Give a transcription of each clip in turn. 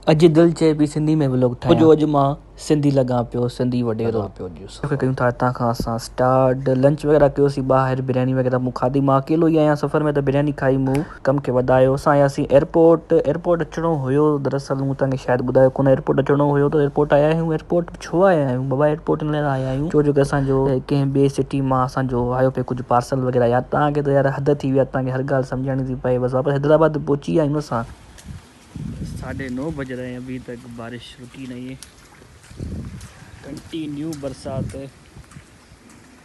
अॼु दिलि चए पई सिंधी में व्लॉग ठाहियां। जो अॼु मां सिंधी लॻां पियो, सिंधी वॾेरो पियो ॾियो। कयूं था हितां खां असां स्टार्ट। लंच वग़ैरह कयोसीं ॿाहिरि, बिरयानी वग़ैरह मूं खाधी। मां अकेलो ई आहियां सफ़र में, त बिरयानी खाई मूं कम खे वधायो। असां आयासीं एयरपोर्ट अचिणो हुयो। दरअसल मूं तव्हांखे शायदि ॿुधायो कोन, एयरपोर्ट अचिणो हुयो त एयरपोर्ट आया आहियूं। एयरपोर्ट छो आया आहियूं बाबा? एयरपोर्ट इन लाइ आया आहियूं छो जो की असांजो कंहिं ॿिए सिटी मां असांजो आयो पियो कुझु पार्सल वग़ैरह। यार तव्हांखे त यार हद थी विया, तव्हांखे हर ॻाल्हि सम्झाइणी थी पए। बसि वापसि हैदराबाद पहुची विया आहियूं असां। 9:30 बज रहे हैं, अभी तक बारिश रुकी नहीं है, कंटिन्यू बरसात है।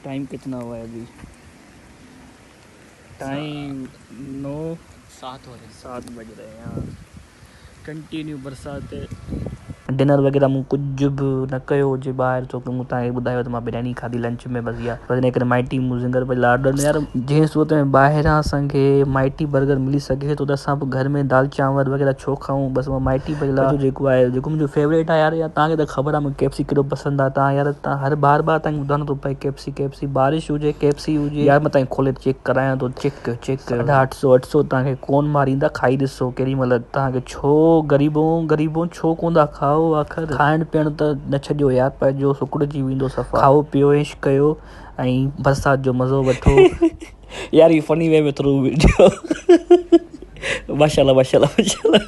टाइम कितना हुआ है अभी? टाइम 7 बज रहे हैं। हाँ, कंटिन्यू बरसात है। डिनर वग़ैरह मूं कुझु बि न कयो हुजे ॿाहिरि, छो की मूं तव्हांखे ॿुधायो त मां बिरयानी खाधी लंच में। बसि इहा बसि इन करे माइटी मूं ज़िंगर पई लाडन। यार जंहिं सूरत में ॿाहिरां असांखे माइटी बर्गर मिली सघे थो त असां बि घर में दाल चांवर वग़ैरह छो खाऊं। बसि मां माइटी पई ला जेको आहे, जेको मुंहिंजो फेवरेट आहे। यार तव्हांखे त ख़बर आहे मूंखे KFC केॾो पसंदि आहे। तव्हां हर बार तव्हांखे ॿुधाइणो थो पए KFC बारिश हुजे KFC हुजे। यार मां तव्हांखे खोले चेक करायां थो, चेक 800 तव्हांखे कोन मारींदा। खाई ॾिसो केॾी महिल तव्हांखे। छो ग़रीबो छो कोन था खाओ? आख़िर खाइण पीअण त न छॾियो यार, पर जो सुकुड़जी वेंदो सफ़ा। खाओ पीओ ऐश कयो ऐं बरसाति जो मज़ो वठो। यार ये फनी वे में थ्रू वीडियो। माशाल्लाह माशाल्लाह माशाल्लाह।